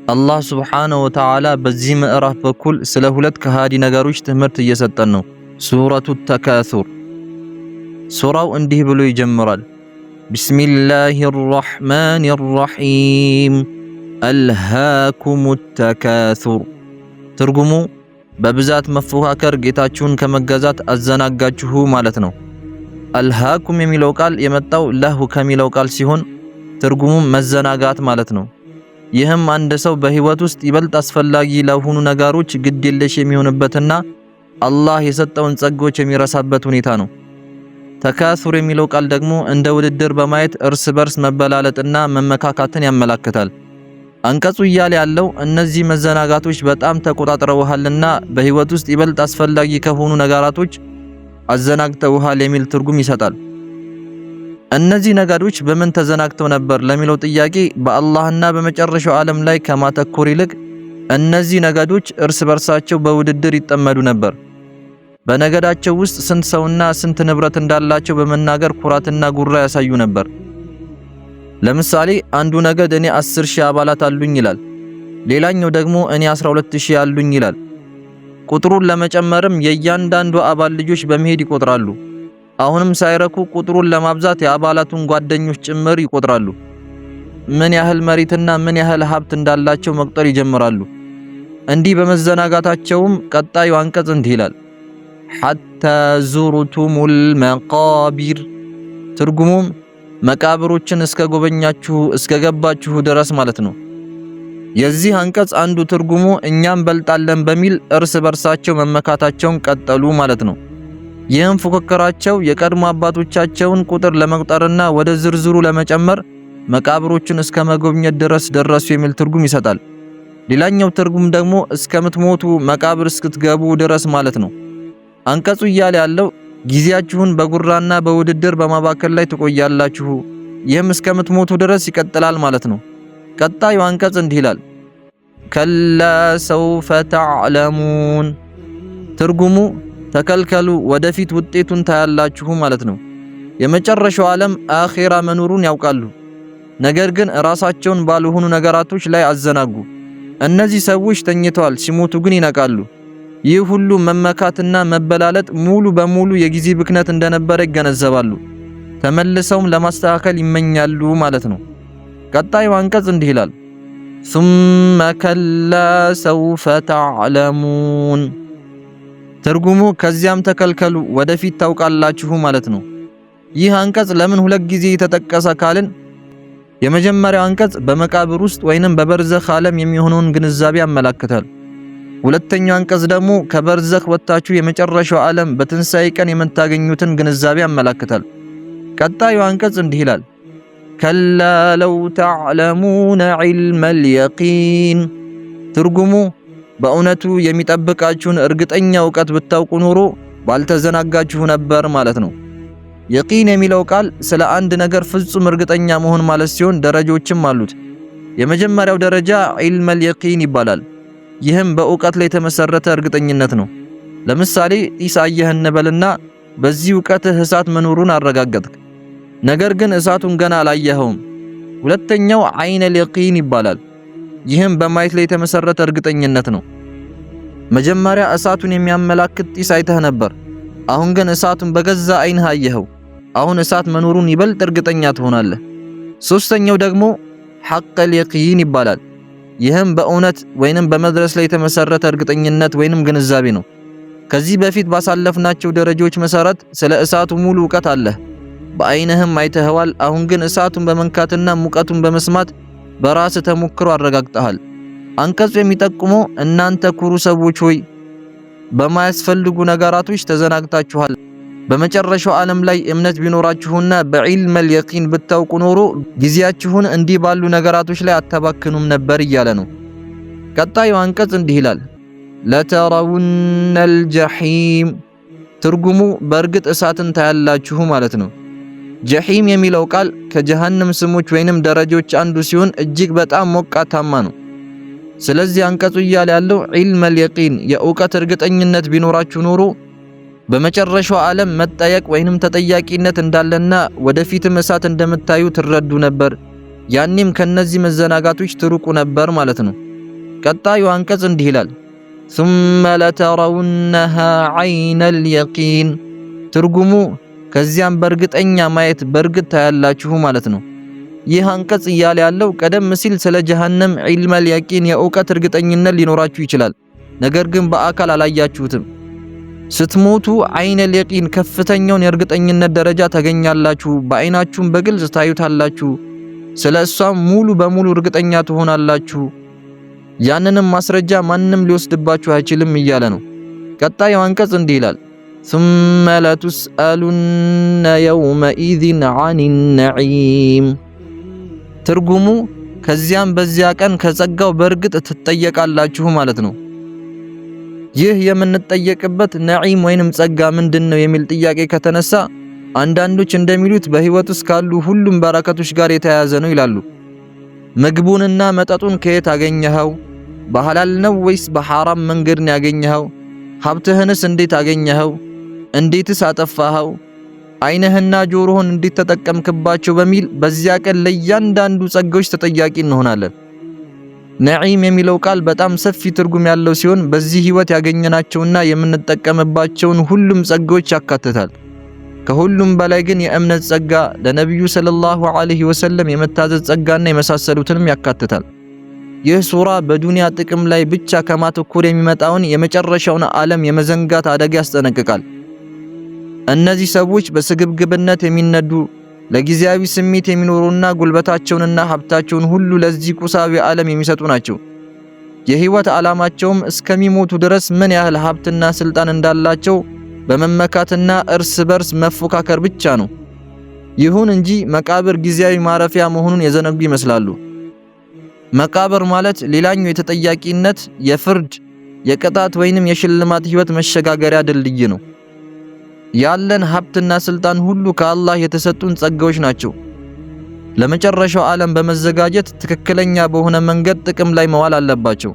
አላህ ሱብሓነሁ ወተዓላ በዚህ ምዕራፍ በኩል ስለ ሁለት ከሃዲ ነገሮች ትምህርት እየሰጠን ነው። ሱረቱ ተካሱር። ሱራው እንዲህ ብሎ ይጀምራል። ቢስሚላሂር ረሕማኒር ረሒም አልሃኩሙ ተካሱር። ትርጉሙ በብዛት መፎካከር ጌታችሁን ከመገዛት አዘናጋችሁ ማለት ነው። አልሃኩም የሚለው ቃል የመጣው ለሁ ከሚለው ቃል ሲሆን ትርጉሙም መዘናጋት ማለት ነው። ይህም አንድ ሰው በህይወት ውስጥ ይበልጥ አስፈላጊ ለሆኑ ነገሮች ግዴለሽ የሚሆንበትና አላህ የሰጠውን ጸጋዎች የሚረሳበት ሁኔታ ነው። ተካሱር የሚለው ቃል ደግሞ እንደ ውድድር በማየት እርስ በርስ መበላለጥና መመካካትን ያመላክታል። አንቀጹ እያለ ያለው እነዚህ መዘናጋቶች በጣም ተቆጣጥረውሃልና በህይወት ውስጥ ይበልጥ አስፈላጊ ከሆኑ ነገራቶች አዘናግተውሃል የሚል ትርጉም ይሰጣል። እነዚህ ነገሮች በምን ተዘናግተው ነበር ለሚለው ጥያቄ በአላህና በመጨረሻው ዓለም ላይ ከማተኮር ይልቅ እነዚህ ነገዶች እርስ በርሳቸው በውድድር ይጠመዱ ነበር። በነገዳቸው ውስጥ ስንት ሰውና ስንት ንብረት እንዳላቸው በመናገር ኩራትና ጉራ ያሳዩ ነበር። ለምሳሌ አንዱ ነገድ እኔ 10,000 አባላት አሉኝ ይላል። ሌላኛው ደግሞ እኔ 12,000 አሉኝ ይላል። ቁጥሩን ለመጨመርም የእያንዳንዱ አባል ልጆች በመሄድ ይቆጥራሉ። አሁንም ሳይረኩ ቁጥሩን ለማብዛት የአባላቱን ጓደኞች ጭምር ይቆጥራሉ። ምን ያህል መሬትና ምን ያህል ሀብት እንዳላቸው መቁጠር ይጀምራሉ። እንዲህ በመዘናጋታቸውም ቀጣዩ አንቀጽ እንዲህ ይላል፣ ሐታ ዙርቱሙል መቃቢር። ትርጉሙም መቃብሮችን እስከ ጎበኛችሁ እስከ ገባችሁ ድረስ ማለት ነው። የዚህ አንቀጽ አንዱ ትርጉሙ እኛም በልጣለን በሚል እርስ በርሳቸው መመካታቸውን ቀጠሉ ማለት ነው። ይህም ፉክክራቸው የቀድሞ አባቶቻቸውን ቁጥር ለመቁጠርና ወደ ዝርዝሩ ለመጨመር መቃብሮችን እስከ መጎብኘት ድረስ ደረሱ የሚል ትርጉም ይሰጣል። ሌላኛው ትርጉም ደግሞ እስከምትሞቱ መቃብር እስክትገቡ ድረስ ማለት ነው። አንቀጹ እያለ ያለው ጊዜያችሁን በጉራና በውድድር በማባከል ላይ ትቆያላችሁ፣ ይህም እስከምትሞቱ ድረስ ይቀጥላል ማለት ነው። ቀጣዩ አንቀጽ እንዲህ ይላል፣ ከላ ሰውፈ ተዕለሙን። ትርጉሙ ተከልከሉ፣ ወደፊት ውጤቱን ታያላችሁ ማለት ነው። የመጨረሻው ዓለም አኺራ መኖሩን ያውቃሉ፣ ነገር ግን ራሳቸውን ባልሆኑ ነገራቶች ላይ አዘናጉ። እነዚህ ሰዎች ተኝተዋል፣ ሲሞቱ ግን ይነቃሉ። ይህ ሁሉ መመካትና መበላለጥ ሙሉ በሙሉ የጊዜ ብክነት እንደነበረ ይገነዘባሉ። ተመልሰውም ለማስተካከል ይመኛሉ ማለት ነው። ቀጣዩ አንቀጽ እንዲህ ይላል፣ ثم كلا سوف تعلمون። ትርጉሙ ከዚያም ተከልከሉ፣ ወደፊት ታውቃላችሁ ማለት ነው። ይህ አንቀጽ ለምን ሁለት ጊዜ ተጠቀሰ ካልን የመጀመሪያው አንቀጽ በመቃብር ውስጥ ወይንም በበርዘኽ ዓለም የሚሆነውን ግንዛቤ ያመላክታል። ሁለተኛው አንቀጽ ደግሞ ከበርዘኽ ወጣችሁ የመጨረሻው ዓለም በትንሳኤ ቀን የምታገኙትን ግንዛቤ ያመላክታል። ቀጣዩ አንቀጽ እንዲህ ይላል፣ ከላ ለው ተዕለሙነ ዒልመል የቂን። ትርጉሙ በእውነቱ የሚጠብቃችሁን እርግጠኛ እውቀት ብታውቁ ኖሮ ባልተዘናጋችሁ ነበር ማለት ነው። የቂን የሚለው ቃል ስለ አንድ ነገር ፍጹም እርግጠኛ መሆን ማለት ሲሆን ደረጃዎችም አሉት። የመጀመሪያው ደረጃ ዒልመል የቂን ይባላል። ይህም በእውቀት ላይ የተመሰረተ እርግጠኝነት ነው። ለምሳሌ ጢስ አየህ እንበልና በዚህ እውቀትህ እሳት መኖሩን አረጋገጥክ፣ ነገር ግን እሳቱን ገና አላየኸውም። ሁለተኛው ዐይነል የቂን ይባላል። ይህም በማየት ላይ የተመሰረተ እርግጠኝነት ነው። መጀመሪያ እሳቱን የሚያመላክት ጢስ አይተህ ነበር፣ አሁን ግን እሳቱን በገዛ አይንህ አየኸው። አሁን እሳት መኖሩን ይበልጥ እርግጠኛ ትሆናለህ። ሶስተኛው ደግሞ ሐቀል የቂን ይባላል። ይህም በእውነት ወይንም በመድረስ ላይ የተመሰረተ እርግጠኝነት ወይንም ግንዛቤ ነው። ከዚህ በፊት ባሳለፍናቸው ደረጃዎች መሰረት ስለ እሳቱ ሙሉ እውቀት አለህ፣ በአይንህም አይተኸዋል። አሁን ግን እሳቱን በመንካትና ሙቀቱን በመስማት በራስ ተሞክሮ አረጋግጠሃል። አንቀጹ የሚጠቁመው እናንተ ኩሩ ሰዎች ሆይ በማያስፈልጉ ነገራቶች ተዘናግታችኋል። በመጨረሻው ዓለም ላይ እምነት ቢኖራችሁና በዒልመል የቂን ብታውቁ ኖሮ ጊዜያችሁን እንዲህ ባሉ ነገራቶች ላይ አተባክኑም ነበር እያለ ነው። ቀጣዩ አንቀጽ እንዲህ ይላል፣ ለተረውነል ጀሒም። ትርጉሙ በእርግጥ እሳትን ታያላችሁ ማለት ነው። ጀሒም የሚለው ቃል ከጀሃነም ስሞች ወይንም ደረጃዎች አንዱ ሲሆን እጅግ በጣም ሞቃታማ ነው። ስለዚህ አንቀጹ እያለ ያለው ዒልመል የቂን የእውቀት እርግጠኝነት ቢኖራችሁ ኖሮ በመጨረሻው ዓለም መጠየቅ ወይንም ተጠያቂነት እንዳለና ወደፊትም እሳት እንደምታዩ ትረዱ ነበር። ያኔም ከነዚህ መዘናጋቶች ትሩቁ ነበር ማለት ነው። ቀጣዩ አንቀጽ እንዲህ ይላል ثم لترونها عين اليقين ትርጉሙ ከዚያም በእርግጠኛ ማየት በእርግጥ ታያላችሁ ማለት ነው። ይህ አንቀጽ እያለ ያለው ቀደም ሲል ስለ ጀሃነም ዒልመል የቂን የእውቀት እርግጠኝነት ሊኖራችሁ ይችላል። ነገር ግን በአካል አላያችሁትም። ስትሞቱ ዐይነል የቂን ከፍተኛውን የእርግጠኝነት ደረጃ ታገኛላችሁ። በአይናችሁም በግልጽ ታዩታላችሁ። ስለ እሷም ሙሉ በሙሉ እርግጠኛ ትሆናላችሁ። ያንንም ማስረጃ ማንም ሊወስድባችሁ አይችልም እያለ ነው። ቀጣዩ አንቀጽ እንዲህ ይላል ثم لتسألن يومئذ عن النعيم ትርጉሙ ከዚያም በዚያ ቀን ከጸጋው በእርግጥ ትጠየቃላችሁ ማለት ነው። ይህ የምንጠየቅበት ነዒም ወይንም ጸጋ ምንድነው የሚል ጥያቄ ከተነሳ አንዳንዶች እንደሚሉት በህይወት ውስጥ ካሉ ሁሉም በረከቶች ጋር የተያያዘ ነው ይላሉ። ምግቡንና መጠጡን ከየት አገኘኸው? በሐላል ነው ወይስ በሐራም መንገድ ነው ያገኘኸው? ሀብትህንስ እንዴት አገኘኸው? እንዴትስ አጠፋኸው? አይነህና ጆሮህን እንዴት ተጠቀምክባቸው? በሚል በዚያ ቀን ለእያንዳንዱ ጸጋዎች ተጠያቂ እንሆናለን። ነዒም የሚለው ቃል በጣም ሰፊ ትርጉም ያለው ሲሆን በዚህ ህይወት ያገኘናቸውና የምንጠቀምባቸውን ሁሉም ጸጋዎች ያካትታል። ከሁሉም በላይ ግን የእምነት ጸጋ፣ ለነብዩ ሰለላሁ ዐለይሂ ወሰለም የመታዘዝ ጸጋና የመሳሰሉትንም ያካትታል። ይህ ሱራ በዱንያ ጥቅም ላይ ብቻ ከማተኮር የሚመጣውን የመጨረሻውን ዓለም የመዘንጋት አደጋ ያስጠነቅቃል። እነዚህ ሰዎች በስግብግብነት የሚነዱ ለጊዜያዊ ስሜት የሚኖሩና ጉልበታቸውንና ሀብታቸውን ሁሉ ለዚህ ቁሳዊ ዓለም የሚሰጡ ናቸው። የህይወት ዓላማቸውም እስከሚሞቱ ድረስ ምን ያህል ሀብትና ስልጣን እንዳላቸው በመመካትና እርስ በርስ መፎካከር ብቻ ነው። ይሁን እንጂ መቃብር ጊዜያዊ ማረፊያ መሆኑን የዘነጉ ይመስላሉ። መቃብር ማለት ሌላኛው የተጠያቂነት፣ የፍርድ፣ የቅጣት ወይንም የሽልማት ህይወት መሸጋገሪያ ድልድይ ነው። ያለን ሀብትና ስልጣን ሁሉ ከአላህ የተሰጡን ጸጋዎች ናቸው። ለመጨረሻው ዓለም በመዘጋጀት ትክክለኛ በሆነ መንገድ ጥቅም ላይ መዋል አለባቸው።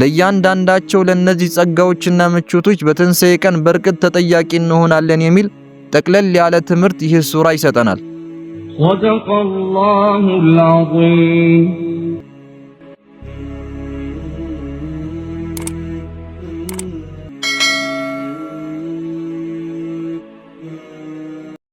ለእያንዳንዳቸው ለነዚህ ጸጋዎችና ምቾቶች በትንሣኤ ቀን በርግጥ ተጠያቂ እንሆናለን የሚል ጠቅለል ያለ ትምህርት ይህ ሱራ ይሰጠናል። ሰደቀላሁል ዐዚም